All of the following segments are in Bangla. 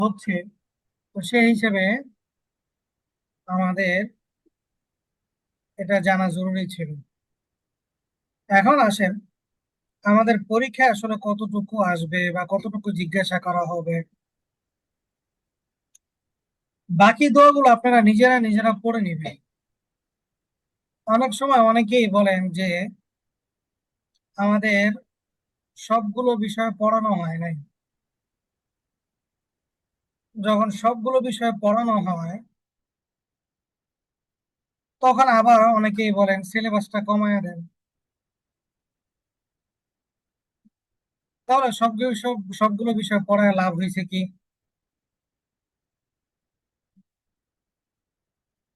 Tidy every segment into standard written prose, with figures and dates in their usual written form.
হচ্ছে। তো সেই হিসেবে আমাদের এটা জানা জরুরি ছিল। এখন আসেন, আমাদের পরীক্ষায় আসলে কতটুকু আসবে বা কতটুকু জিজ্ঞাসা করা হবে, বাকি দোয়াগুলো আপনারা নিজেরা নিজেরা পড়ে নিবেন। অনেক সময় অনেকেই বলেন যে আমাদের সবগুলো বিষয় পড়ানো হয় নাই। যখন সবগুলো বিষয় পড়ানো হয়, তখন আবার অনেকেই বলেন সিলেবাসটা কমায় দেন। তাহলে সবগুলো বিষয় পড়ায় লাভ হয়েছে কি?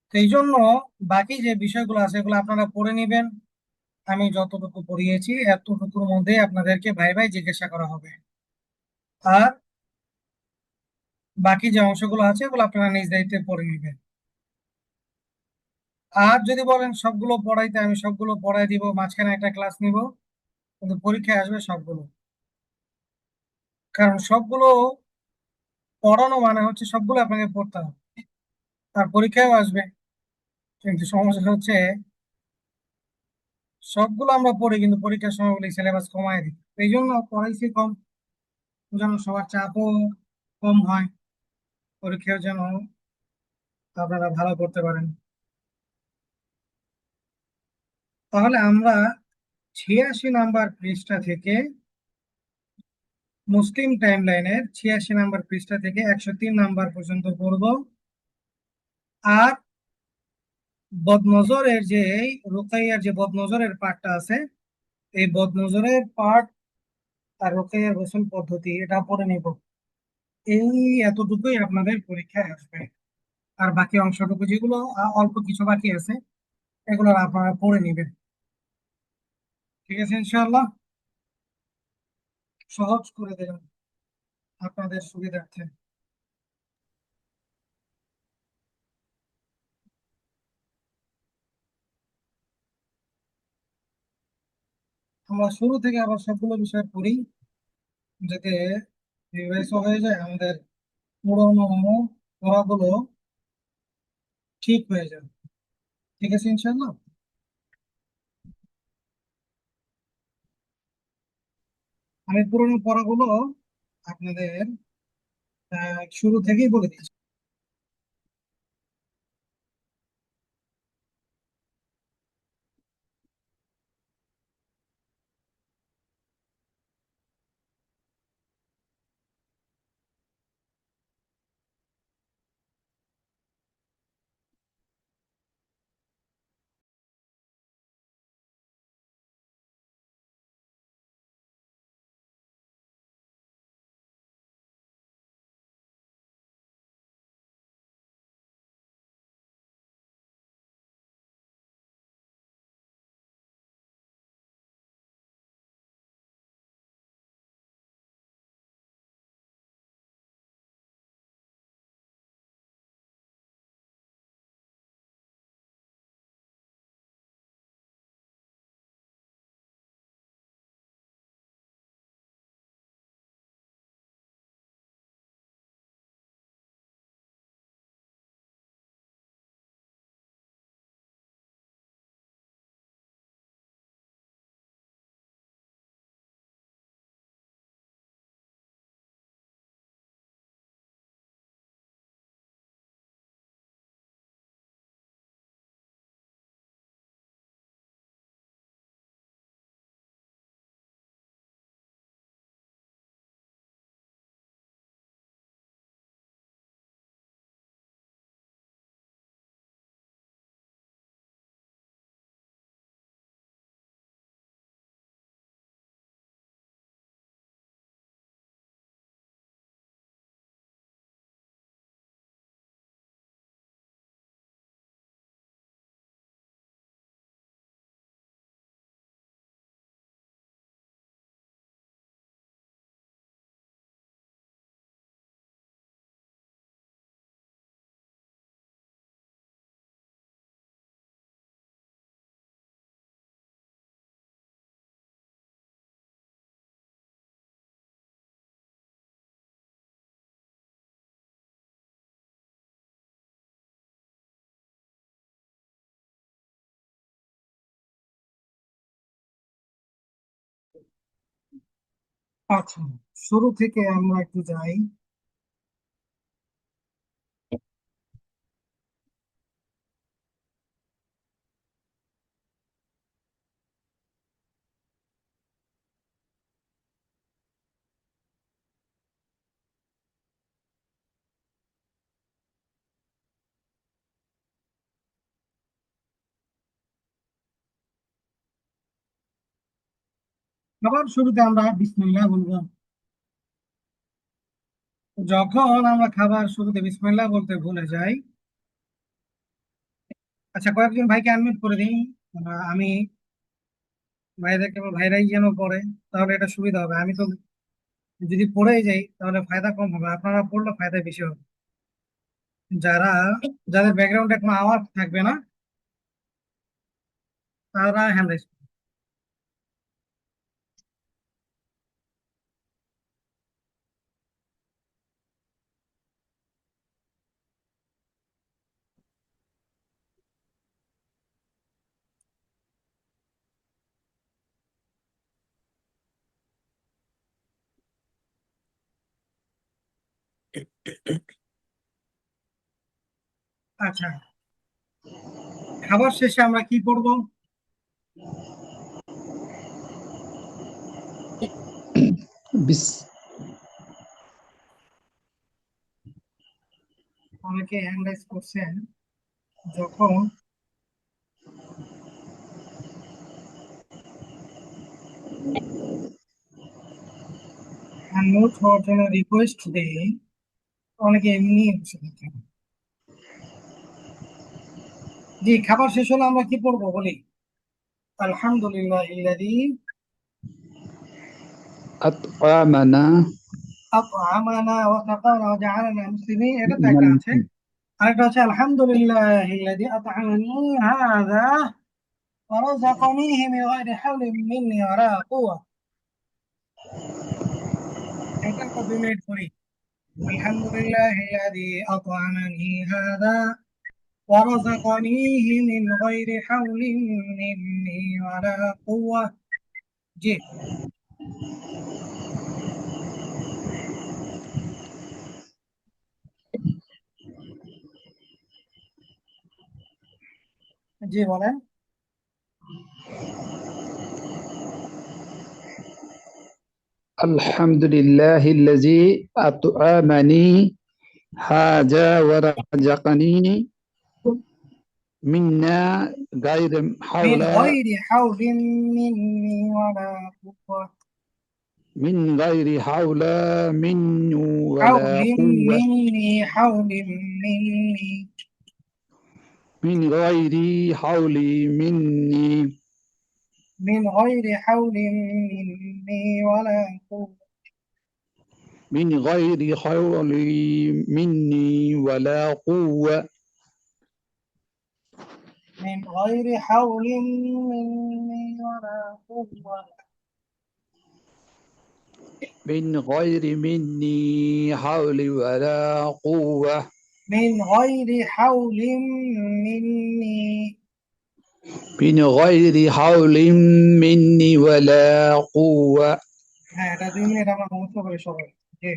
তো এই জন্য বাকি যে বিষয়গুলো আছে এগুলো আপনারা পড়ে নিবেন। আমি যতটুকু পড়িয়েছি এতটুকুর মধ্যে আপনাদেরকে ভাই ভাই জিজ্ঞাসা করা হবে। আর বাকি যে অংশগুলো আছে এগুলো আপনারা নিজ দায়িত্বে পড়ে নিবেন। আর যদি বলেন সবগুলো পড়াইতে, আমি সবগুলো পড়াই দিব, মাঝখানে একটা ক্লাস নিব, কিন্তু পরীক্ষায় আসবে সবগুলো। কারণ সবগুলো পড়ানো মানে হচ্ছে সবগুলো আপনাকে পড়তে হবে, আর পরীক্ষায়ও আসবে। কিন্তু সমস্যা হচ্ছে সবগুলো আমরা পড়ি কিন্তু পরীক্ষার সময় বলি সিলেবাস কমায় দিই। এই জন্য পড়াইছি কম, যেন সবার চাপও কম হয়, পরীক্ষাও যেন আপনারা ভালো করতে পারেন। তাহলে আমরা 86 নাম্বার পৃষ্ঠা থেকে, মুসলিম টাইম লাইনের 86 নাম্বার পৃষ্ঠা থেকে 103 নাম্বার পর্যন্ত পড়বো। আর বদনজরের যে এই রুকাইয়ার যে বদনজরের পার্টটা আছে, এই বদনজরের পার্ট আর রুকাইয়ার গোসল পদ্ধতি এটা পড়ে নিব। এই এতটুকুই আপনাদের পরীক্ষায় আসবে। আর বাকি অংশটুকু যেগুলো অল্প কিছু বাকি আছে এগুলো আপনারা পড়ে নিবেন। ঠিক আছে, ইনশাআল্লাহ সহজ করে দিলাম আপনাদের সুবিধার্থে। আমরা শুরু থেকে আবার সবগুলো বিষয় পড়ি, যাতে রিভাইজ হয়ে যায়, আমাদের পুরোনো পড়াগুলো ঠিক হয়ে যাবে। ঠিক আছে, ইনশাআল্লাহ। আমি পুরোনো পড়াগুলো আপনাদের শুরু থেকেই বলে দিচ্ছি। আচ্ছা, শুরু থেকে আমরা একটু যাই। আবার শুরুতে আমরা বিসমিল্লাহ বলবো। যখন আমরা খাবার শুরুতে বিসমিল্লাহ বলতে ভুলে যাই, আচ্ছা কয়েকজন ভাইকে আনমিউট করে দিই। আমি ভাইদেরকে ভাইরাই যেন পড়ে, তাহলে এটা সুবিধা হবে। আমি তো যদি পড়েই যাই তাহলে ফায়দা কম হবে, আপনারা পড়লে ফায়দা বেশি হবে। যারা যাদের ব্যাকগ্রাউন্ডে কোনো আওয়াজ থাকবে না তারা হ্যান্ড রাইজ। আচ্ছা, খাবার শেষে আমরা কি করব? بس অনেকে হ্যান্ড রাইজ করছেন। যখন আনমিউট হওয়ার জন্য রিকোয়েস্ট দেই, অনেকে এমনি বসে থাকেন। জি, খাবার শেষ হলে আমরা কি পড়বো বলি? আলহামদুলিল্লাহ ইল্লাযী أطعمنا আত'আমানা ওয়া সাকানা ওয়া জাআলানা মুসলিমিন, এটা তো من একটা আছে। আরেকটা হচ্ছে আলহামদুলিল্লাহ ইল্লাযী আত'আমানি হাযা ওয়া রাযাকানিহি মিন গায়রি হাওলিন মিন্নি ওয়ালা কুওয়া। এটা আমরা 2 মিনিট করি। আলহামদুলিল্লাহ ইল্লাযী আত'আমানি হাযা ওয়া রাযাকানিহি মিন গায়রি হাওলিন মিন্নি ওয়ালা কুওয়া। জি, জি বলেন। الحمد لله الذي أطعمني هذا ورزقني منا غير من حول غير حول مني ولا قوة. من غير حول من حول ولا قوة مني، حول مني. من غير حول مني من غير حول مني ولا قوة. من غير حول مني ولا قوة من غير حول مني ولا قوة. من غير مني حول ولا قوة من غير حول مني. من غير حول مني ولا قوة হ্যাঁ, এটা 2 মিনিট আমরা মুখস্থ করি সবাই। জি,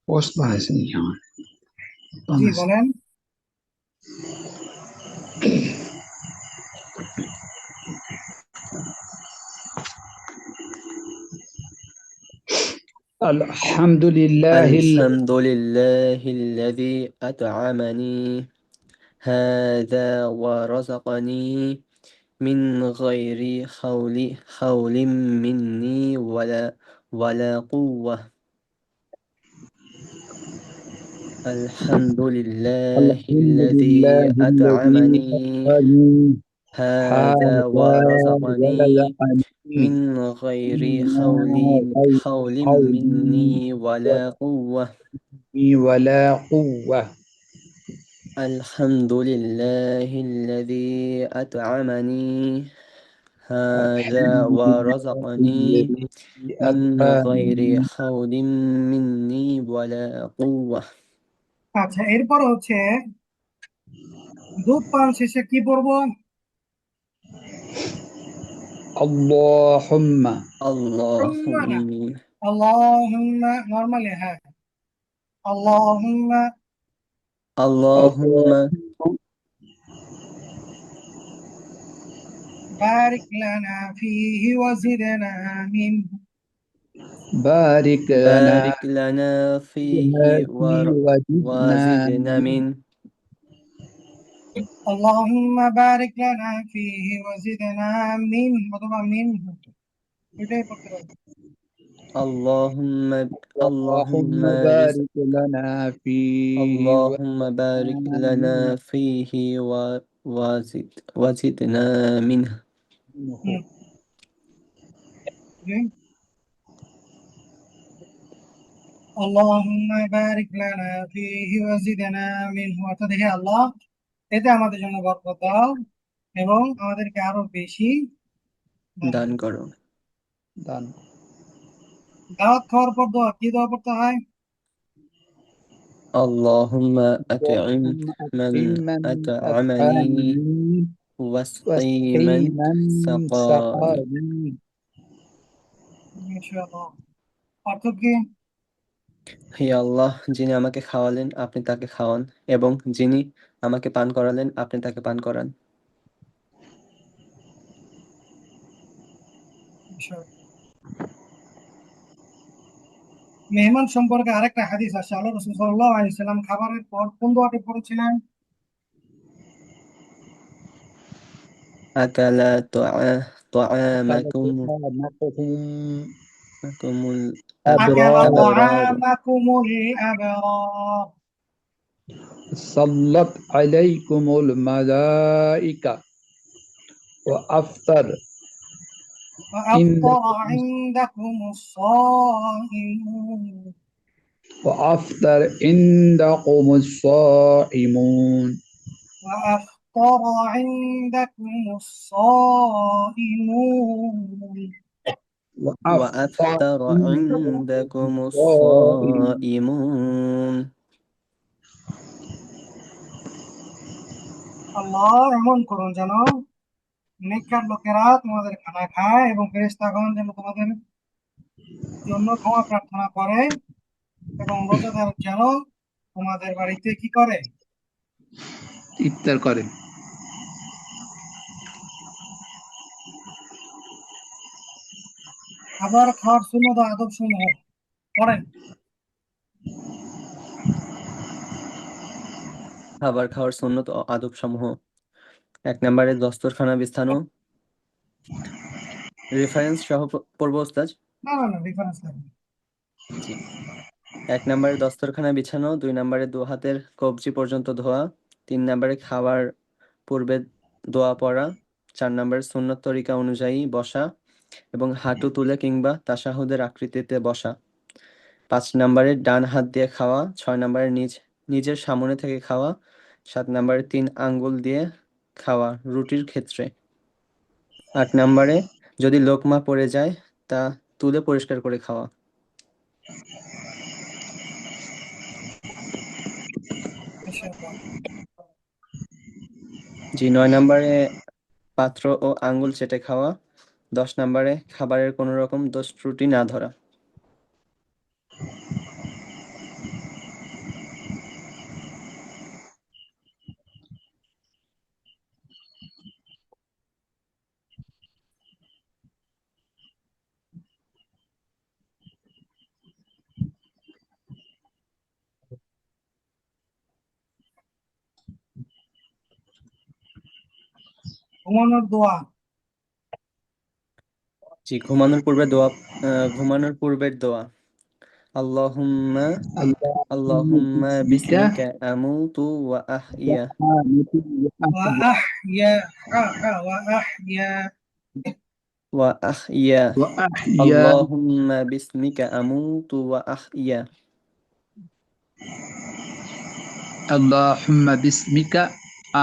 وصلها سنية জি বলেন। الحمد لله الحمد لله الذي أطعمني هذا ورزقني من غير حول مني ولا قوة. الحمد لله الحمد الذي لله الذي أطعمني أطعمني هذا هذا ورزقني ورزقني من غير من غير حول حول مني ولا قوة. مني ولا قوة. الحمد لله الذي أطعمني هذا الحمد لله ورزقني الذي من غير أطعمني حول مني ولا قوة. আচ্ছা, এরপর হচ্ছে দুধ পান শেষে কি পড়বো? اللهم হুম্মা না, اللهم আল্লাহুম্মা নরমালি, হ্যাঁ, আল্লাহুম্মা اللهم اللهم বারিক লানা ফীহি ওয়াজিদনা মিনহু। بارك لنا بارك لنا فيه فيه وزدنا وزدنا من. আল্লাহুম্মা বারিক লানা ফীহি ওয়াজিদনা মিনহু অথবা মিনহু, এটাই পড়তে হবে। اللهم اللهم اللهم بارك لنا فيه اللهم بارك وزدنا لنا فيه وزدنا منه. منه হুম, জি। আল্লাহুম্মা বারিক লানা ফীহি ওয়াজিদনা মিনহু, অর্থাৎ হে আল্লাহ, এতে আমাদের জন্য বরকত দাও এবং আমাদেরকে আরো বেশি দান দান করো। করো। দান। দাওয়াত খাওয়ার পর দোয়া, কি দোয়া পড়তে হয়? اللهم أطعم اللهم من أطعم من أطعمني أطعمني واسقي واسقي من من سقاني. سقاني। ইনশাআল্লাহ। অর্থ কি? হে আল্লাহ, যিনি আমাকে খাওয়ালেন আপনি তাকে খাওয়ান, এবং যিনি আমাকে পান করালেন আপনি তাকে পান করান। ইনশাআল্লাহ। মেহমান সম্পর্কে আরেকটা হাদিস আছে, আল্লাহ রাসূল সাল্লাল্লাহু আলাইহি সাল্লাম খাবারের পর কোন দোয়াটি পড়েছিলেন? أكل أكل طعامكم طعامكم আকালা أبرار الأبرار তাআমাকুমুল আবরার صلت عليكم الملائكة وأفطر ওয়া আফতারা عندكم ইনদাকুমুস সাইমুন وأفطر عندكم الصائمون ওয়া আফতারা ইনদাকুমুস সাইমুন وأفطر وأفطر عندكم عندكم الصائمون الصائمون. আল্লাহ এমন করুন যেন নেককার লোকেরা তোমাদের খানা খায় এবং ফেরেশতাগণ যেন তোমাদের জন্য ক্ষমা প্রার্থনা করে এবং রোজাদার যেন তোমাদের বাড়িতে কি করে? ইফতার করেন। খাবার খাওয়ার সুন্নত ও আদব সমূহ পড়েন। খাবার খাওয়ার সুন্নত ও আদব সমূহ: 1 নম্বরে দস্তরখানা বিছানো। রেফারেন্স সহ পড়ব ওস্তাদ? না না না, রেফারেন্স লাগবে। জি। 1 নম্বরে দস্তরখানা বিছানো, 2 নম্বরে দু হাতের কবজি পর্যন্ত ধোয়া, 3 নম্বরে খাবার পূর্বে দোয়া পড়া, 4 নম্বরে সুন্নত তরিকা অনুযায়ী বসা এবং হাঁটু তুলে কিংবা তাশাহুদের আকৃতিতে বসা, 5 নম্বরে ডান হাত দিয়ে খাওয়া, 6 নম্বরে নিজের সামনে থেকে খাওয়া, 7 নম্বরে 3 আঙ্গুল দিয়ে খাওয়া রুটির ক্ষেত্রে, 8 নম্বরে যদি লোকমা পড়ে যায় তা তুলে পরিষ্কার করে খাওয়া। ইনশাআল্লাহ। জি। 9 নম্বরে পাত্র ও আঙ্গুল চেটে খাওয়া, 10 নম্বরে খাবারের কোনো রকম দোষ ত্রুটি না ধরা। ঘুমানোর দোয়া। জি। ঘুমানোর পূর্বের দোয়া: আল্লাহুম্মা اللهم باسمك বিসমিকা আমুতু ওয়া আহইয়া آمت وأحيا وأحيا ওয়া আহইয়া وأحيا আল্লাহুম্মা বিসমিকা আমুতু ওয়া আহইয়া اللهم باسمك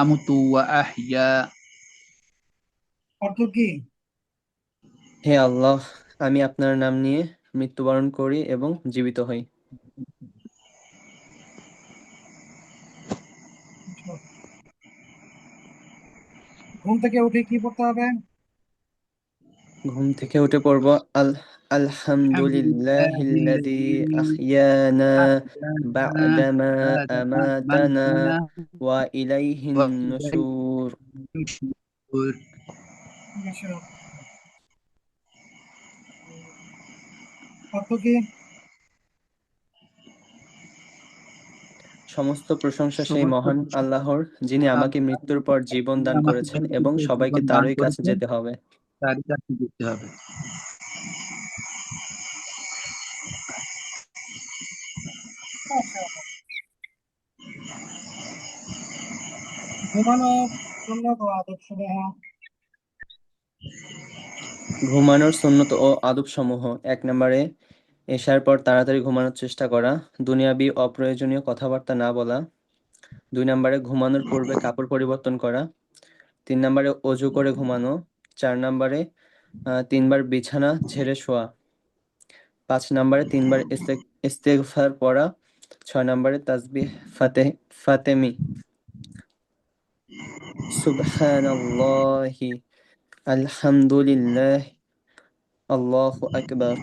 أمت وأحيا অর্থ কি? হে আল্লাহ, আমি আপনার নাম নিয়ে মৃত্যুবরণ করি এবং জীবিত হই। ঘুম থেকে উঠে কি পড়তে হবে? ঘুম থেকে উঠে পড়ব الحمد لله আলহামদুলিল্লাহিল্লাযী الذي আহইয়ানা أحيانا বা'দামা بعد ما আমাতানা أماتنا ওয়া ইলাইহিন وإليه নুশুর। النشور অর্থ কি? সমস্ত প্রশংসা সেই সমস্ত মহান প্রশংসা আল্লাহর, যিনি মহান আমাকে আল্লাহর, মৃত্যুর পর জীবন যিনি দান আমাকে করেছেন এবং মৃত্যুকে সবাইকে জীবন দান তারই কাছে করেছেন, যেতে হবে। তারই কাছে যেতে হবে। মাশাআল্লাহ। ঘুমানোর জন্য তো আদর্শ দেহ। ঘুমানোর সুন্নত ও আদব সমূহ: 1 নম্বরে এশার পর তাড়াতাড়ি ঘুমানোর চেষ্টা করা, দুনিয়াবি অপ্রয়োজনীয় কথাবার্তা না বলা। 2 নম্বরে ঘুমানোর পূর্বে কাপড় পরিবর্তন করা। 3 নম্বরে অজু করে ঘুমানো। 4 নম্বরে 3 বার বিছানা ঝেড়ে শোয়া। 5 নম্বরে 3 বার ইস্তেগফার পড়া। 6 নম্বরে তাসবিহ ফাতেমি। সুবহানাল্লাহি, আলহামদুলিল্লাহ, আল্লাহু আকবার।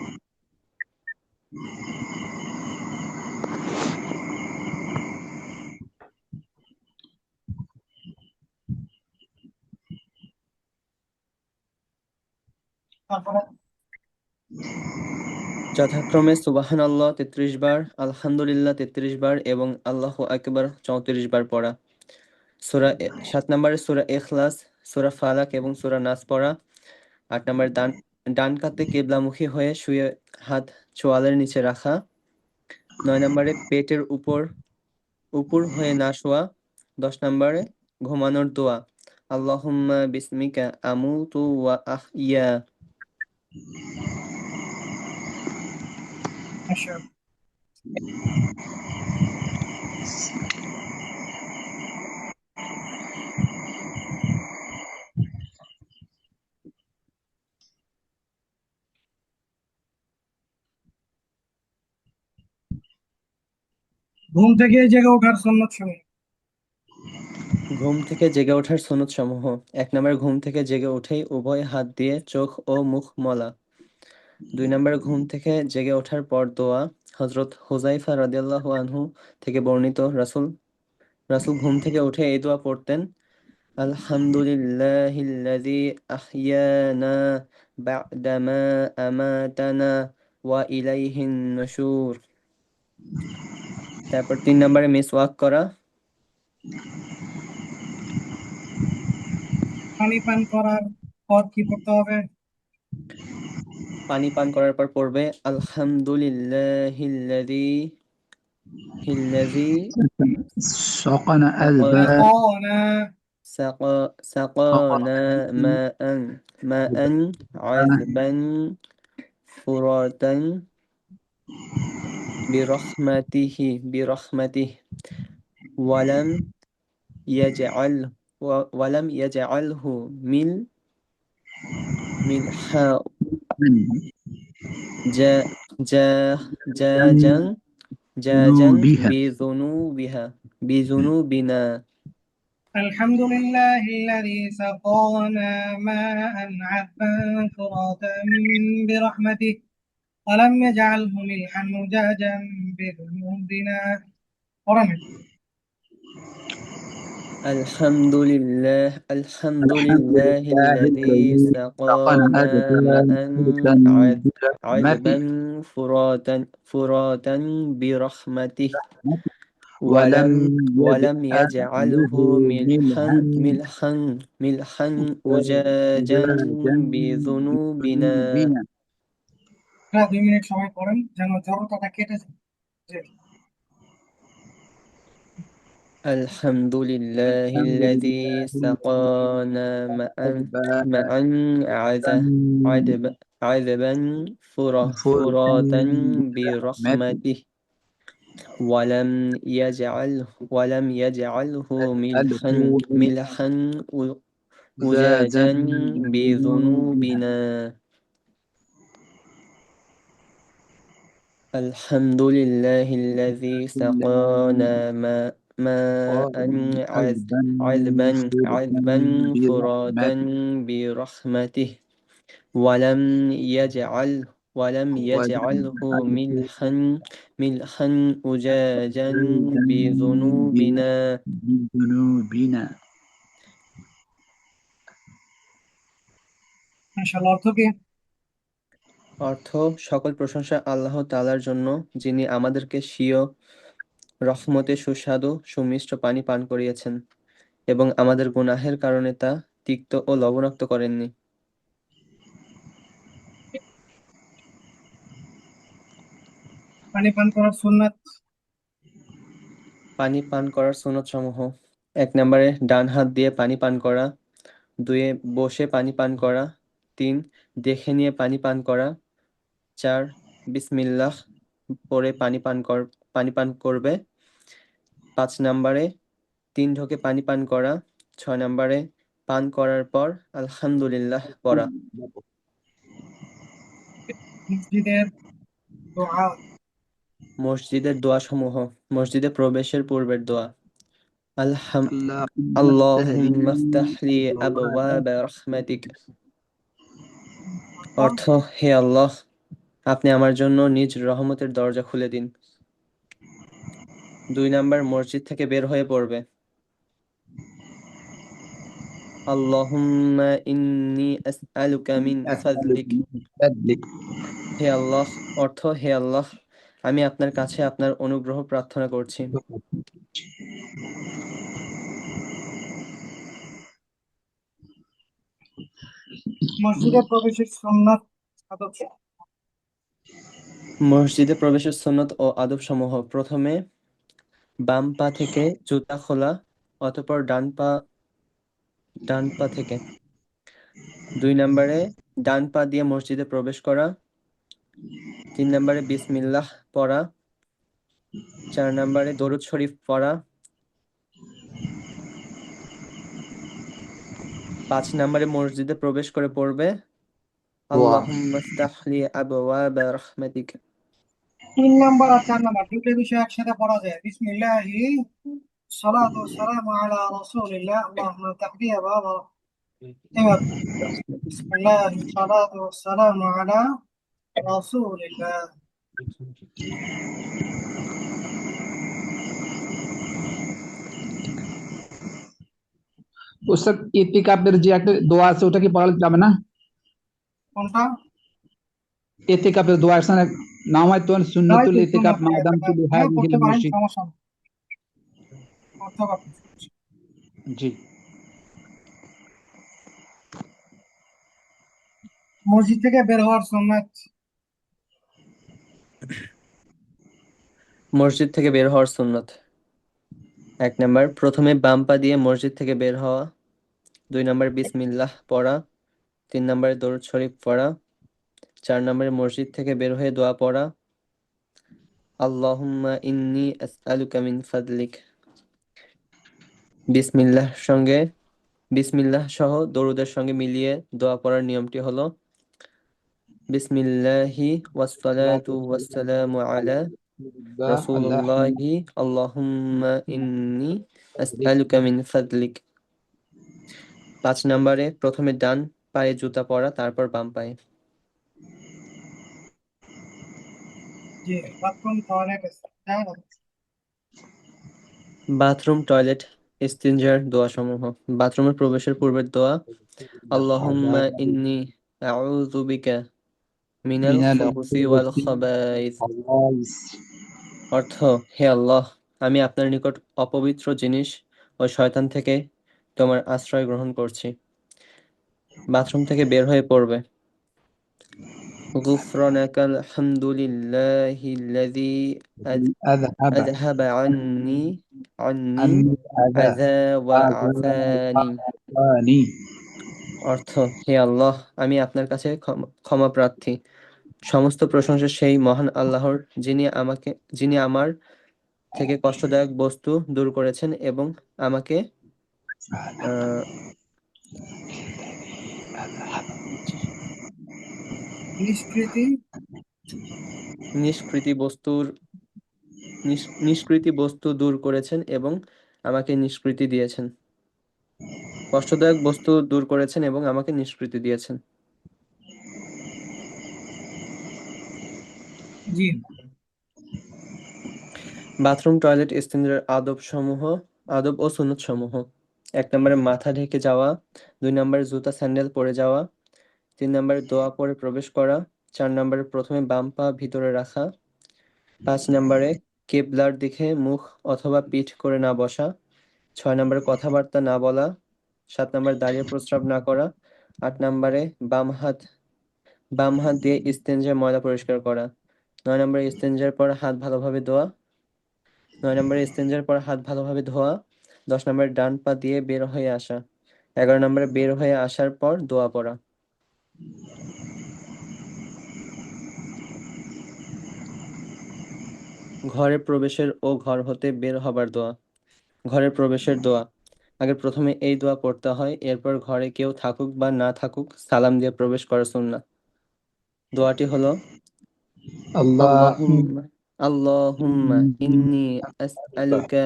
তারপরে যথাক্রমে সুবহানাল্লাহ 33 বার, আলহামদুলিল্লাহ 33 বার এবং আল্লাহু আকবার 34 বার পড়া। 7 নম্বরে সূরা ইখলাস, সূরা ফালাক এবং সূরা নাস পড়া। 8 নম্বরে ডান কাতে কিবলামুখী হয়ে শুয়ে হাত চোয়ালের নিচে রাখা। 9 নম্বরে পেটের উপর হয়ে না শোয়া। 10 নম্বরে ঘুমানোর দোয়া: আল্লাহুম্মা বিসমিকা আমুতু ওয়া আহইয়া। মাশাআল্লাহ। ঘুম থেকে জেগে ওঠার সুন্নত সমূহ। ঘুম থেকে জেগে ওঠার সুন্নত সমূহ: 1 নম্বরে ঘুম থেকে জেগে উঠেই উভয় হাত দিয়ে চোখ ও মুখ মলা। 2 নম্বরে ঘুম থেকে জেগে ওঠার পর দোয়া: হযরত হুযায়ফা রাদিয়াল্লাহু আনহু থেকে বর্ণিত, রাসূল ঘুম থেকে উঠে এই দোয়া পড়তেন: আলহামদুলিল্লাহিল্লাযী আহইয়ানা বা'দামা আমাতানা ওয়া ইলাইহিন নুশুর। তারপর 3 নম্বরে মিসওয়াক করা। পানি পান করার পর কি করতে হবে? পানি পান করার পর পড়বে আলহামদুলিল্লাহিল্লাযী سقنا সাকানা ألبان সাকানা মাআন আযবান ফুরাতান বিরহমাতিহি ওয়ালাম ইয়াজআল ওয়ালাম ইয়াজআলহু মিলহা জা জা জাজান জাজান ذنوبها বিযুনুবিনা। الحمد لله الذي سقانا ماء عذبا فراتا برحمته ولم يجعله ملحا مجاجا بذنوبنا. قرآن. الحمد لله الحمد لله الذي الذي سقنا سقانا ماء ألبان فردا عذبا برحمته فراتا برحمته ولم ولم يجعله يجعله ملحا ملحا أجاجا أجاجا بذنوبنا. بذنوبنا. আপনারা 2 মিনিট সময় করেন যেন জড়তাটা কেটে যায়। জি। الحمد لله الحمد الذي لله سقانا ماء عذب عذبا فراتا برحمته ولم يجعله ملحا أجاجا بذنوبنا. الحمد لله الذي سقانا ماء عذبا فراتا برحمته ولم يجعله ملحا أجاجا بذنوبنا. بذنوبنا ইনশাআল্লাহ অর্থ কি? অর্থ: সকল প্রশংসা আল্লাহ তাআলার জন্য, যিনি আমাদেরকে স্বীয় রহমতে সুস্বাদু সুমিষ্ট পানি পান করিয়েছেন এবং আমাদের গুনাহের কারণে তা তিক্ত ও লবণাক্ত করেননি। পানি পান করার সুন্নাত। পানি পান করার সুন্নত সমূহ: 1 নম্বরে ডান হাত দিয়ে পানি পান করা, 2 বসে পানি পান করা, 3 দেখে নিয়ে পানি পান করা, 4 বিসমিল্লাহ পরে পানি পান করবে, 5 নম্বরে 3 ঢোকে পানি পান করা, 6 নম্বরে পান করার পর আলহামদুলিল্লাহ পড়া। মসজিদের দোয়া। মসজিদের দোয়া সমূহ: মসজিদে প্রবেশের পূর্বের দোয়া। اللهم افتح لي আল্লাহুম্মা ইফতাহ লি أبواب আবওয়াবা রাহমাতিক। অর্থ অর্থ: হে আল্লাহ, আপনি আমার জন্য নিজ রহমতের দরজা খুলে দিন। 2 নাম্বার মসজিদ থেকে বের হয়ে পড়বে। আল্লাহুম্মা ইন্নী আসআলুকা মিন أسألك ফাদলিক। من فضلك হে আল্লাহ। অর্থ: হে আল্লাহ, আমি আপনার কাছে আপনার অনুগ্রহ প্রার্থনা করছি। মসজিদে প্রবেশের সুন্নাত আদব। মসজিদে প্রবেশের সুন্নত ও আদব সমূহ: প্রথমে বাম পা থেকে জুতা খোলা, অতঃপর ডান পা থেকে। 2 নম্বরে ডান পা দিয়ে মসজিদে প্রবেশ করা, 3 নম্বরে বিসমিল্লাহ পড়া, 4 নম্বরে দরুদ শরীফ পড়া, 5 নম্বরে মসজিদে প্রবেশ করে পড়বে دعاء আল্লাহুম্মা ইফতাহ লি আবওয়াবা রাহমাতিক। 3 নাম্বার আর 4 নাম্বার দুটো বিষয় একসাথে পড়া যায়। বিসমিল্লাহি সালাতু ওয়াসসালামু আলা রাসূলিল্লাহ আল্লাহুম্মা তাহদিয়া বাবা। এভাবে বিসমিল্লাহি সালাতু ওয়াসসালামু আলা রাসূলিল্লাহ। উস্তাদ ইতিকাফের যে একটা দোয়া আছে ওটা কি পড়া যাবে না? কোনটা? ইতিকাফের দোয়া আছে না, নাওয়াইতুন সুন্নাতুল নয়তো ইতিকাফ সুন্নাত, হ্যাঁ মাদাম এটা, তুলি হ্যাঁ হাযিহিল পড়তে পারেন, মসজিদ। সমস্যা নেই, পড়তে পারেন। জি। মসজিদ থেকে বের হওয়ার সুন্নাত। মসজিদ থেকে বের হওয়ার সুন্নত: 1 নাম্বার প্রথমে বাম পা দিয়ে মসজিদ থেকে বের হওয়া, 2 নাম্বার বিসমিল্লাহ পড়া, 3 নাম্বারে দরুদ শরীফ পড়া, 4 নম্বরে মসজিদ থেকে বের হয়ে দোয়া পড়া আল্লাহুম্মা ইন্নী আসআলুকা মিন ফাদলিক। বিসমিল্লাহ সহ দরুদের সঙ্গে মিলিয়ে দোয়া পড়ার নিয়মটি হলো: বিসমিল্লাহি ওয়াসসালাতু ওয়াসসালামু আলা রাসূলিল্লাহি আল্লাহুম্মা ইন্নী আসআলুকা মিন ফাদলিক। 5 নম্বরে প্রথমে ডান পায়ে জুতা পরা, তারপর বাম পায়ে। জি, বাথরুম টয়লেট আছে, হ্যাঁ। বাথরুম টয়লেট ইস্তিনজার দোয়া সমূহ: বাথরুমে প্রবেশের পূর্বের দোয়া আল্লাহুম্মা ইন্নী আউযু বিকা মিনাল মিনাল খুবুসি ওয়াল খুবুসি খাবাইস। খাবাইস। অর্থ: হে আল্লাহ, আমি আপনার নিকট অপবিত্র জিনিস ও শয়তান থেকে তোমার আশ্রয় গ্রহণ করছি। বাথরুম থেকে বের হয়ে পড়বে। غفرانك الحمد لله الذي أذهب أذهب عني عني أذى أذى وعافاني। عافاني অর্থ, হে আল্লাহ, আমি আপনার কাছে ক্ষমা প্রার্থী। সমস্ত প্রশংসা সেই মহান আল্লাহর, যিনি আমার থেকে কষ্টদায়ক বস্তু দূর করেছেন এবং আমাকে আহ, নিষ্কৃতি নিষ্কৃতি বস্তুর নিষ্কৃতি বস্তু দূর করেছেন এবং আমাকে নিষ্কৃতি দিয়েছেন। কষ্টদায়ক বস্তু দূর করেছেন এবং আমাকে নিষ্কৃতি দিয়েছেন। জি। বাথরুম, টয়লেট, ইস্তেঞ্জার আদব ও সুন্নত সমূহ। 1 নম্বরে মাথা ঢেকে যাওয়া, 2 নম্বরে জুতা স্যান্ডেল পরে যাওয়া, 3 নম্বরে দোয়া পড়ে প্রবেশ করা, 4 নম্বরে প্রথমে বাম পা ভিতরে রাখা, 5 নম্বরে কেবলার দিকে মুখ অথবা পিঠ করে না বসা, 6 নম্বরে কথাবার্তা না বলা, 7 নম্বরে দাঁড়িয়ে প্রস্রাব না করা, 8 নম্বরে বাম হাত দিয়ে ইস্তেঞ্জার ময়লা পরিষ্কার করা, 9 নম্বরে ইস্তেঞ্জার পর হাত ভালোভাবে ধোয়া, 10 নম্বরে ডান পা দিয়ে বের হয়ে আসা, 11 নম্বরে বের হয়ে আসার পর দোয়া পড়া। ঘরে প্রবেশের ও ঘর হতে বের হবার দোয়া। ঘরে প্রবেশের দোয়া। আগে প্রথমে এই দোয়া পড়তে হয়, এরপর ঘরে কেউ থাকুক বা না থাকুক সালাম দিয়ে প্রবেশ করা সুন্নাহ। দোয়াটি হলো, اللهم আল্লাহুম্মা ইন্নী আসআলুকা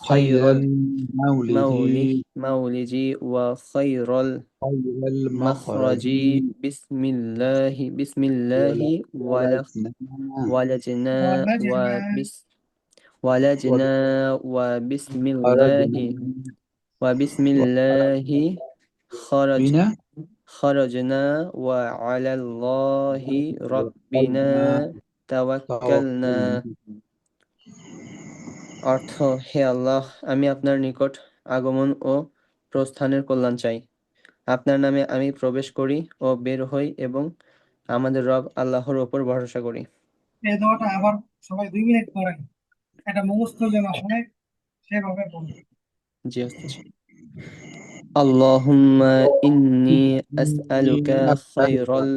خير খায়রাল المولد মাউলিজি ওয়া খায়রাল خير المخرج মাখরাজি বিসমিল্লাহি ولجنا ওয়ালাজনা ওয়া ولجنا বিস ওয়ালাজনা ওয়া বিসমিল্লাহি وخرجنا খরজ بنا খরজনা ওয়া আলাল্লাহি রাব্বিনা توكلنا তাওয়াক্কালনা। توكلنا অর্থ, হে আল্লাহ, আমি আপনার নিকট আগমন ও প্রস্থানের কল্যাণ চাই। আপনার নামে আমি প্রবেশ করি ও বের হই এবং আমাদের রব আল্লাহর ওপর ভরসা করি। এই দোয়াটা আবার সবাই 2 মিনিট পড়েন, এটা মুখস্থ যেন হয় সেভাবে পড়ুন। জি ওস্তাদ। আল্লাহুম্মা ইন্নী আসআলুকা أسألك খায়রাল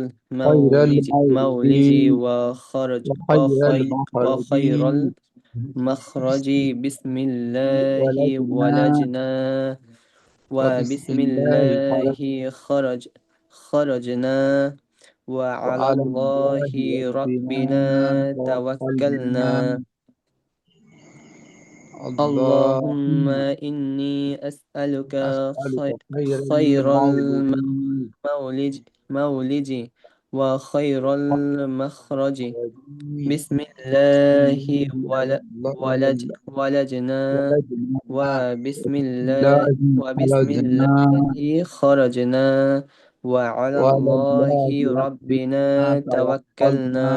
خير মাউলিজি المولد ওয়া খরজ وخير المخرج খায়রাল মাখরাজি বিসমিল্লাহি ولجنا ওয়ালাজনা ওয়া وبسم الله خرج বিসমিল্লাহি খরজনা ওয়া وعلى الله আলাল্লাহি ربنا রাব্বিনা তাওয়াক্কালনা। توكلنا اللهم اللهم إني أسألك أسألك خير خير المولد المولج وخير المخرج بسم بسم الله الله ولجنا ولجنا الله وبسم خرجنا الله خرجنا وعلى وعلى الله الله ربنا ربنا توكلنا. توكلنا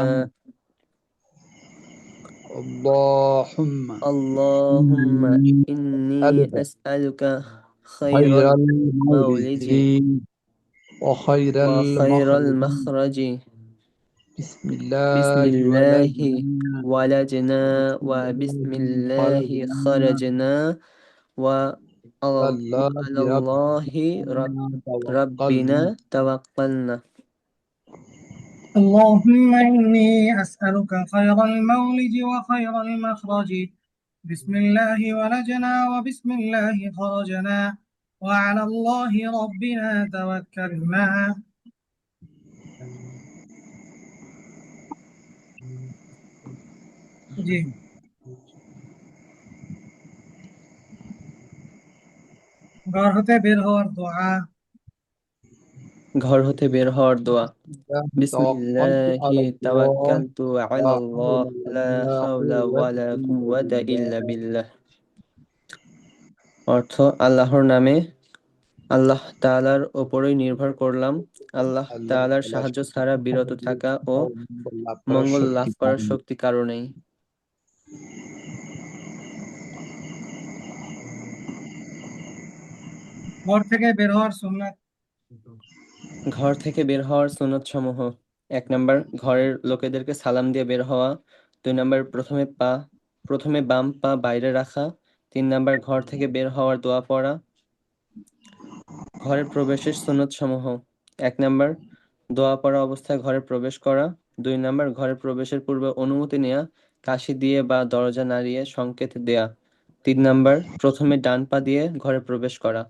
اللهم اللهم إني إني أسألك أسألك خير خير المولج المولد وخير وخير المخرج المخرج بسم بسم الله الله ولجنا ولجنا وبسم وبسم الله الله خرجنا خرجنا الله وعلى الله ربنا ربنا توكلنا توكلنا. اللهم إني أسألك خير المولج وخير المخرج، بسم الله ولجنا وبسم الله خرجنا وعلى الله ربنا توكلنا। জি। ঘর হতে বের হওয়ার দোয়া। ঘর হতে বের হওয়ার দোয়া। توكلت বিসমিল্লাহি على الله তাওয়াক্কালতু لا আলাল্লাহ حول লা ولا হাওলা قوة ওয়ালা إلا কুওয়াতা ইল্লা بالله বিল্লাহ। অর্থ, আল্লাহর নামে আল্লাহ তাআলার ওপরই নির্ভর করলাম। আল্লাহ আল্লাহ তাআলার তাআলার সাহায্য সাথে ছাড়া বিরত থাকা ও মঙ্গল লাভ করার মঙ্গল লাভ শক্তি করার পান। শক্তি কারো নেই। ঘর থেকে বের হওয়ার সুন্নাত। ঘর থেকে বের হওয়ার সুন্নত সমূহ। 1 নাম্বার ঘরের লোকেদেরকে সালাম দিয়ে বের হওয়া। 2 নাম্বার প্রথমে বাম পা বাইরে রাখা। 3 নাম্বার ঘর থেকে বের হওয়ার দোয়া পড়া। ঘরে প্রবেশের সুন্নত সমূহ। 1 নাম্বার দোয়া পড়া অবস্থায় ঘরে প্রবেশ করা। 2 নাম্বার ঘরে প্রবেশের পূর্বে অনুমতি নেওয়া, কাশি দিয়ে বা দরজা নাড়িয়ে সংকেত দেয়া। 3 নাম্বার প্রথমে ডান পা দিয়ে ঘরে প্রবেশ করা।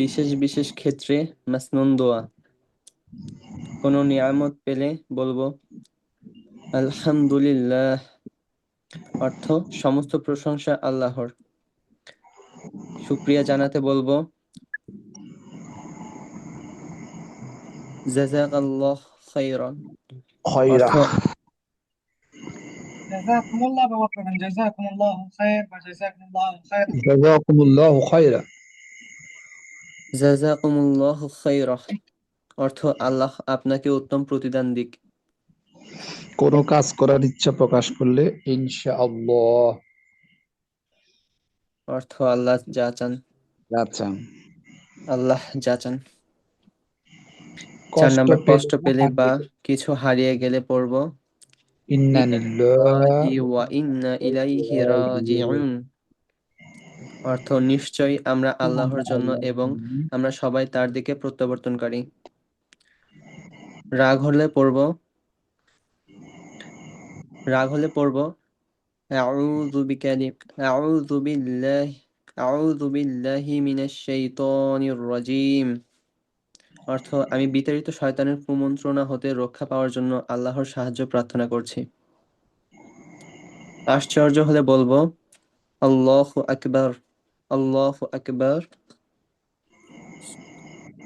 বিশেষ বিশেষ ক্ষেত্রে মাসনুন দোয়া। কোনো নিয়ামত পেলে বলবো আলহামদুলিল্লাহ, অর্থ সমস্ত প্রশংসা আল্লাহর। শুকরিয়া জানাতে বলবো জাযাকাল্লাহ খাইরান, خيرا অর্থ জাযাকুমুল্লাহ ব্যবহার করবেন, জাযাকুমুল্লাহু খায়র বা জাযাকুমুল্লাহু খায়রান। جزاكم الله خيرا জাযাকুমুল্লাহ খাইরা, অর্থ আল্লাহ আপনাকে উত্তম প্রতিদান দিক। কোনো কাজ করার ইচ্ছা প্রকাশ করলে ইনশাআল্লাহ। অর্থ আল্লাহ যা চান, আচ্ছা, আল্লাহ যা চান। 4 কষ্ট নাম্বার পেলে কষ্ট পেলে বা কিছু হারিয়ে গেলে পড়বো ইন্না ইন্নালিল্লাহি লিল্লাহি ওয়া ইন্না ইলাইহি রাজিউন, অর্থ নিশ্চয়ই আমরা আল্লাহর জন্য এবং আমরা সবাই তার দিকে প্রত্যাবর্তনকারী। রাগ হলে পড়বো আউযু বিল্লাহি মিনাশ শাইতানির রাজিম, অর্থ আমি বিতাড়িত শয়তানের কুমন্ত্রণা হতে রক্ষা পাওয়ার জন্য আল্লাহর সাহায্য প্রার্থনা করছি। আশ্চর্য হলে বলবো আল্লাহু আকবার, আল্লাহু আকবার,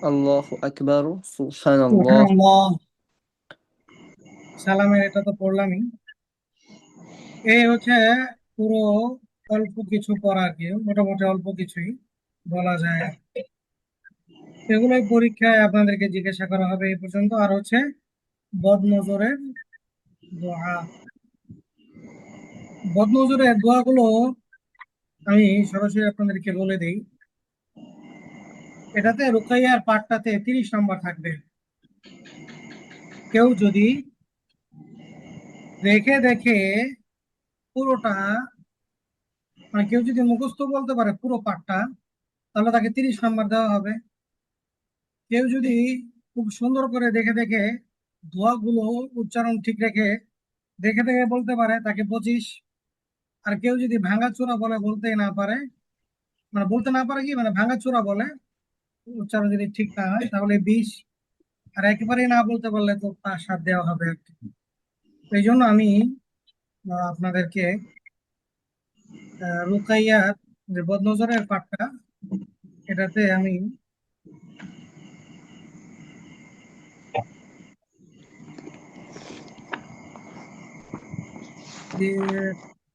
আল্লাহু আকবার, সুবহানাল্লাহ। সুবহানাল্লাহ। সালামের এটা তো পড়লামই। এই হচ্ছে পুরো অল্প কিছু পড়া আর কি, মোটামুটি অল্প কিছুই বলা যায় আর কি। এগুলোই পরীক্ষায় আপনাদেরকে জিজ্ঞাসা করা হবে এই পর্যন্ত। আর হচ্ছে বদনজরের দোয়া। বদনজরের দোয়াগুলো আমি সরাসরি আপনাদেরকে বলে দিই। এটাতে রুকাইয়ার পাঠটাতে 30 নম্বর থাকবে। কেউ যদি দেখে দেখে পুরোটা, মানে কেউ যদি মুখস্থ বলতে পারে পুরো পাঠটা, তাহলে তাকে 30 নম্বর দেওয়া হবে। কেউ যদি খুব সুন্দর করে দেখে দেখে দোয়াগুলো উচ্চারণ ঠিক রেখে দেখে দেখে বলতে পারে, তাকে 25। আর কেউ যদি ভাঙাচোরা বলে, বলতে না পারে, মানে বলতে না পারে কি, মানে ভাঙাচোরা বলে, উচ্চারণ যদি ঠিক না হয়, তাহলে 20। আর একেবারেই না বলতে পারলে তো 5-7 দেওয়া হবে আর কি। এই জন্য আমি আপনাদেরকে রুকাইয়ার যে বদনজরের পাঠটা, এটাতে আমি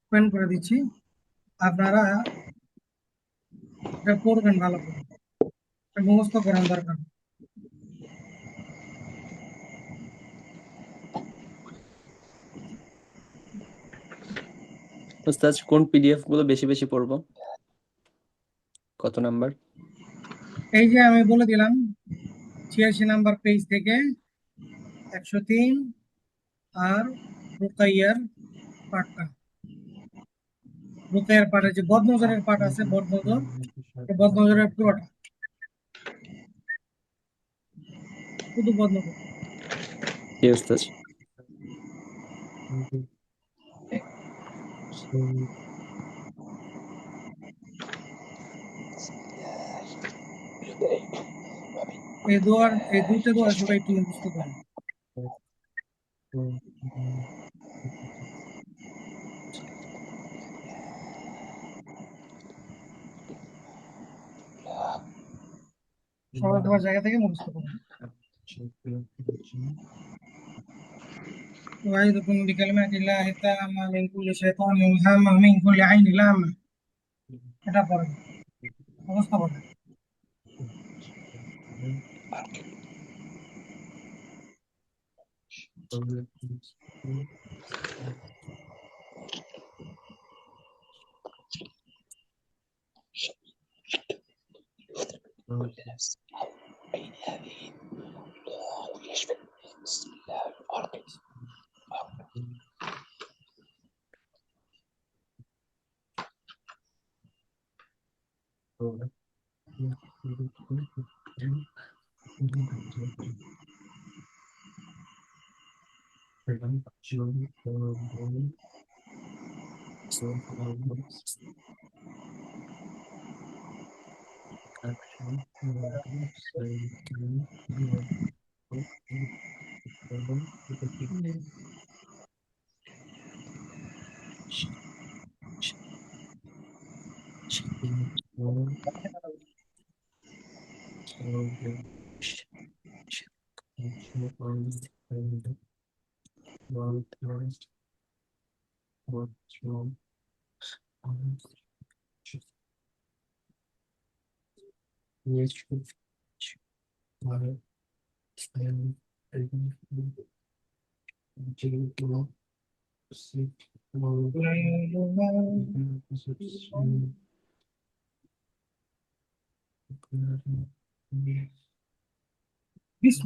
ওপেন করে দিচ্ছি। আপনারা এটা পড়বেন ভালো করে, এটা মুখস্থ করার দরকার। উস্তাদ কোন পিডিএফ গুলো বেশি বেশি পড়বো, কত নাম্বার? এই যে আমি বলে দিলাম, 86 নাম্বার পেজ থেকে 103, আর রুকাইয়ার পাঠটা, রুকাইয়ার পাঠের যে বদনজরের পাঠ আছে, বদনজর, এই বদনজরের পুরোটা, শুধু বদনজর। জি উস্তাদ। এই দুইটা দোয়া সবাই একটু মুখস্থ করেন। সবাই তোমার জায়গা থেকে মুখস্থ করেন। وأعيذكم بكلمات الله التامة من كل شيطان هامة من كل عين لامة। এটা পড়েন, মুখস্থ করেন। بسم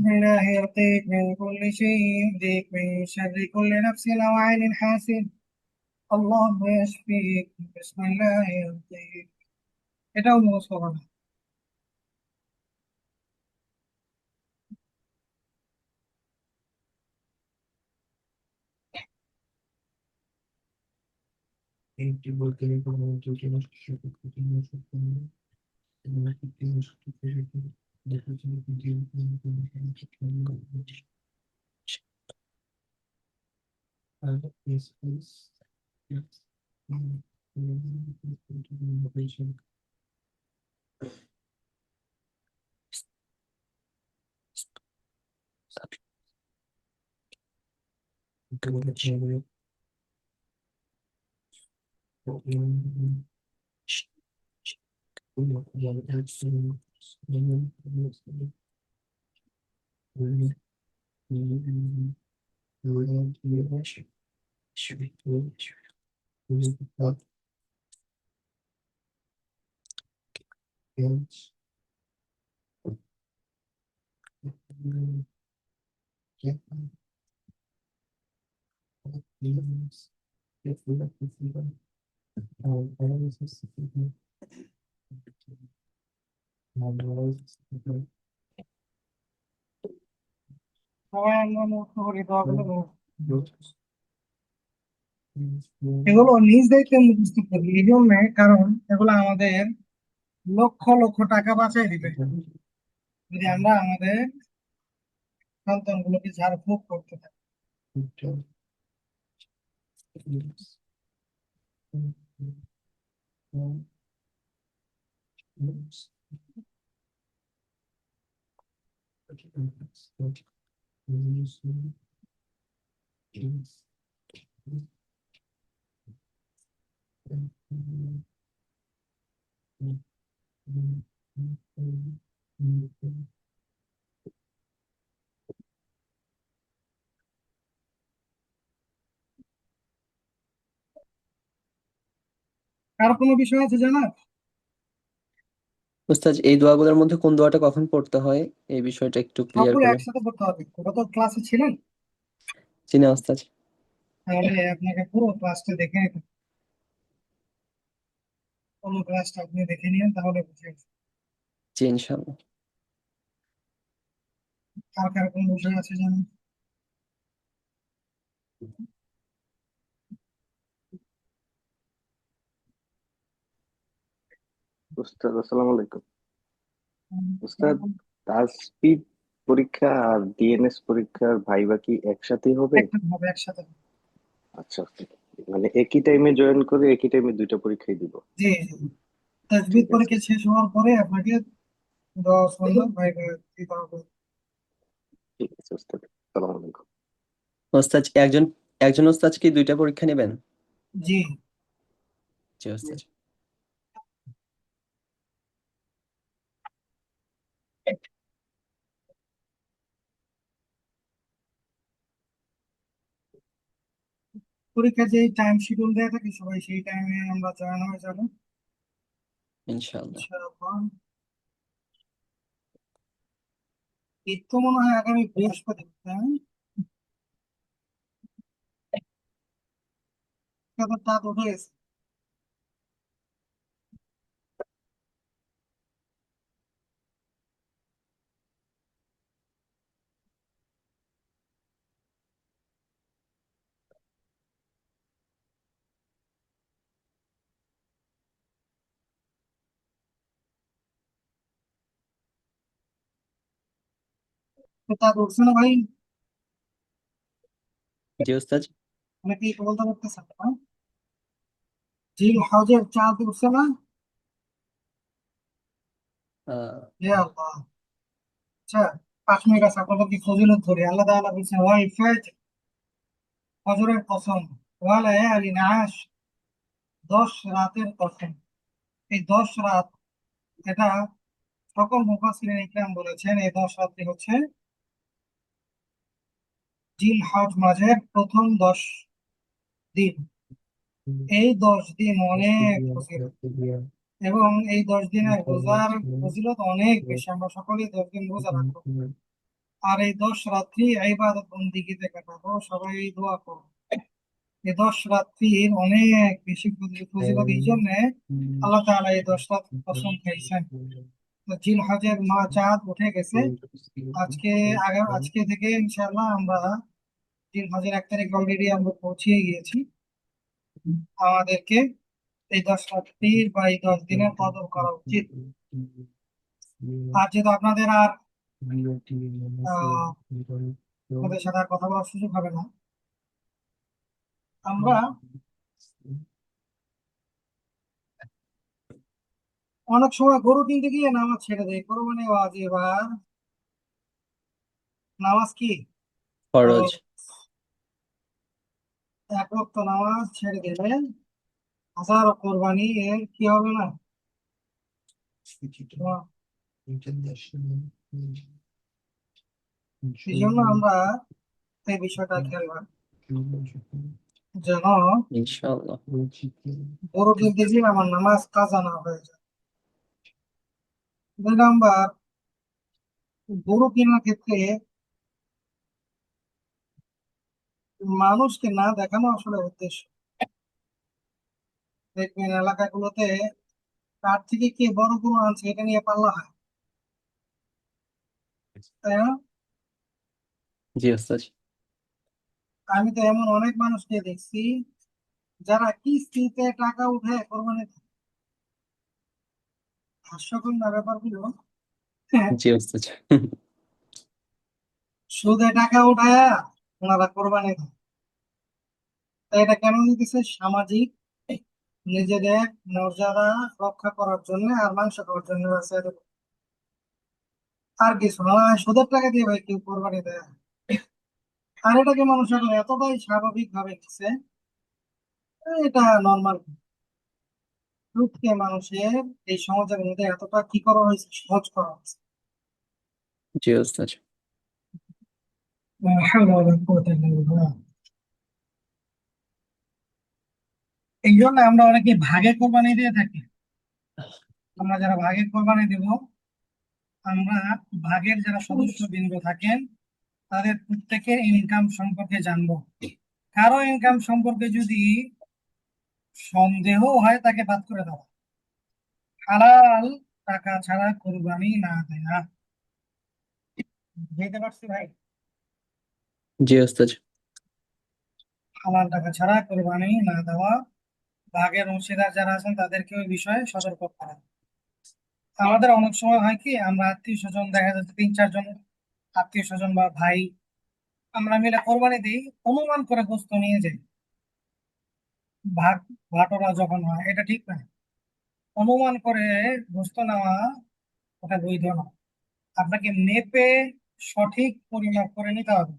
الله يرقيك من كل شيء يهديك من شر كل نفس أو عين حاسد الله يشفيك بسم الله يرقيك এটাও মুখস্থ করা সবাই আমরা মুখস্থ করি দোয়াগুলো এগুলো নিজ দায়িত্বে মুখস্থ করি এই জন্য, কারণ এগুলো আমাদের লক্ষ লক্ষ টাকা বাঁচাই দিবে যদি আমরা আমাদের সন্তানগুলোকে ঝাড়ফুঁক করতে থাকি। আর কোনো বিষয় আছে জানার? উস্তাদ, এই দোয়াগুলোর মধ্যে কোন দোয়াটা কখন পড়তে হয় এই বিষয়টা একটু ক্লিয়ার সবগুলো করে। একসাথে করতে হবে। গত ক্লাসে ছিলেন, জি না উস্তাদ। তাহলে আপনাকে পুরো ক্লাসটা দেখে নিতে হবে। পুরো ক্লাসটা আপনি দেখে নিন, তাহলে বুঝে যাবেন। জি ইনশাআল্লাহ। আর কার কোনো বিষয় আছে জানেন? উস্তাদ আসসালামু আলাইকুম। উস্তাদ, তাজপিড পরীক্ষা আর ডিএনএস পরীক্ষার ভাইবা কি একসাথে হবে? একসাথে হবে, একসাথে হবে। আচ্ছা উস্তাদ। মানে একই টাইমে জয়েন করে একই টাইমে দুইটা পরীক্ষাই দিব। জি জি। তাজবিদ ঠিক আছে পরীক্ষা শেষ হওয়ার পরে আপনাকে 10 ঘন্টা ভাইবা দিতে হবে। ঠিক আছে উস্তাদ, আসসালামু আলাইকুম। উস্তাদ, একজন একজন উস্তাদ কি দুইটা পরীক্ষা নেবেন? জি। জি উস্তাদ। পরীক্ষার যে টাইম শিডিউল দেওয়া থাকে সবাই সেই টাইমে আমরা জয়েন হয়ে যাবো ইনশাআল্লাহ। ইনশাআল্লাহ। ঈদ তো মনে হয় আগামী বৃহস্পতিবার, তাই না? তাদের রাত উঠে গেছে। তো রাত উঠছে না ভাই, জি ওস্তাদ। অনেকে এটা বলতে পারতেছে না। জিল হজের চাঁদ উঠছে না? হে আল্লাহ। আচ্ছা, 5 মিনিট আছে, আপনাদের কি ফজিলত ধরে আল্লাহ তাআলা বলছেন ওয়াল ফাজর, ফজরের কসম, ওয়া লায়ালিন আশ, 10 রাতের কসম। এই 10 রাত, এটা সকল মুফাসসিরিন ইকরাম বলেছেন এই 10 রাত্রি হচ্ছে জিল হজ মাসের প্রথম 10 দিন। এই 10 দিন অনেক ফজিলত, এবং এই 10 দিনের রোজার ফজিলত অনেক বেশি। আমরা সকলেই 10 দিন রোজা রাখবো, আর এই 10 রাত্রি ইবাদত বন্দিগিতে কাটাবো। সবাই দোয়া করবো। এই 10 রাত্রির অনেক বেশি ফজিলত, এই জন্য আল্লাহ তাআলা এই 10 রাত কসম খাইছেন। তো জিল হজের চাঁদ উঠে গেছে আজকে। আজকে থেকে ইনশাআল্লাহ আমরা জিল হজের 1 তারিখ অলরেডি আমরা পৌঁছে গিয়েছি। আমাদেরকে এই 10 রাত্রির বা এই 10 দিনের কদর করা উচিত। আর যেহেতু আপনাদের আর আমাদের সাথে আর কথা বলার সুযোগ হবে না, আমরা অনেক সময় গরু কিনতে গিয়ে নামাজ ছেড়ে দেয়। কোরবানি ওয়াজিব আর নামাজ কি ফরজ। এক ওয়াক্ত নামাজ ছেড়ে দিলে হাজারো কোরবানি এর কি হবে না? এই জন্য আমরা এই বিষয়টা খেয়াল রাখবো যেন ইনশাআল্লাহ। গরু কিনতে গিয়ে আমার নামাজ কাজা না হয়ে যায়। 2 নাম্বার, গরু কেনার ক্ষেত্রে মানুষকে না দেখানো আসলে উদ্দেশ্য। দেখবেন এলাকাগুলোতে কার থেকে কে বড় গরু আনছে এটা নিয়ে পাল্লা হয়, তাই না? জি ওস্তাদ। আমি তো এমন অনেক মানুষকে দেখছি যারা কিস্তিতে টাকা উঠে কোরবানি দেয়। হাস্যকর না ব্যাপারগুলো? জি ওস্তাদ। সুদে টাকা উঠায়া ওনারা কোরবানি দেয়। তাই এটা কেন দিতেছে? সামাজিক নিজেদের মর্যাদা রক্ষা করার জন্য আর মাংস খাওয়ার জন্য আছে। আর কিছু না। সুদের টাকা দিয়ে ভাই কেউ কোরবানি দেয়? আর এটাকে মানুষ এখন এতটাই স্বাভাবিক ভাবে নিচ্ছে, এটা নর্মাল। সুদকে মানুষের এই সমাজের মধ্যে এতটা কি করা হয়েছে, সহজ করা হয়েছে। জি ওস্তাদ। লা হাওলা ওয়ালা কুওয়াতা ইল্লা বিল্লাহ। এই জন্য আমরা অনেকে ভাগে কোরবানি দিয়ে থাকি। আমরা যারা ভাগে কোরবানি দিব, আমরা ভাগের যারা সদস্য বৃন্দ থাকেন তাদের প্রত্যেকের ইনকাম সম্পর্কে জানবো। কারো ইনকাম সম্পর্কে যদি সন্দেহ হয় তাকে বাদ করে দেওয়া। হালাল টাকা ছাড়া কোরবানি না দেয়া। বুঝতে পারছি ভাই? জি ওস্তাদ। হালাল টাকা ছাড়া কোরবানি না দেওয়া। ভাগের অংশীদার যারা আছেন তাদেরকে ওই বিষয়ে সতর্ক করা। আমাদের অনেক সময় হয় কি, আমরা আত্মীয় স্বজন, দেখা যাচ্ছে 3-4 জন আত্মীয় স্বজন বা ভাই আমরা মিলে কোরবানি দিই, অনুমান করে গোস্ত নিয়ে যাই। ভাগ বাটোয়ারা যখন হয় এটা ঠিক না। অনুমান করে গোস্ত নেওয়া ওটা বৈধ না। আপনাকে মেপে সঠিক পরিমাপ করে নিতে হবে।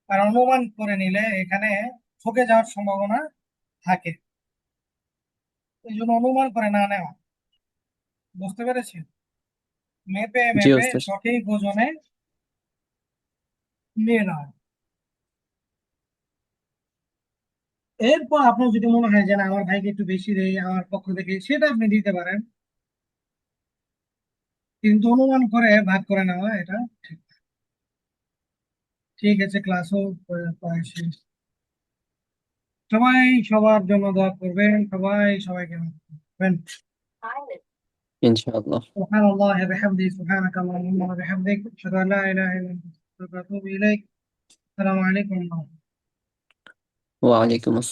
আর অনুমান করে নিলে এখানে ঠকে যাওয়ার সম্ভাবনা থাকে। এই জন্য অনুমান করে না নেওয়া। বুঝতে পেরেছি? মেপে জি মেপে ওস্তাদ। সঠিক ওজনে নিয়ে নেওয়া। এরপর আপনার যদি মনে হয় যে না আমার ভাইকে একটু বেশি দেই আমার পক্ষ থেকে, সেটা আপনি দিতে পারেন, কিন্তু অনুমান করে ভাগ করে নেওয়া এটা ঠিক না। ঠিক আছে, ক্লাসও প্রায় শেষ। সবাই সবার জন্য দোয়া করবেন, সবাই সবাইকে মাফ করবেন। ইনশাআল্লাহ। سبحان الله بحمده سبحانك اللهم وبحمدك أشهد أن لا إله إلا أنت أستغفرك وأتوب إليك। السلام عليكم ورحمة الله। ওয়ালাইকুম আসসালাম।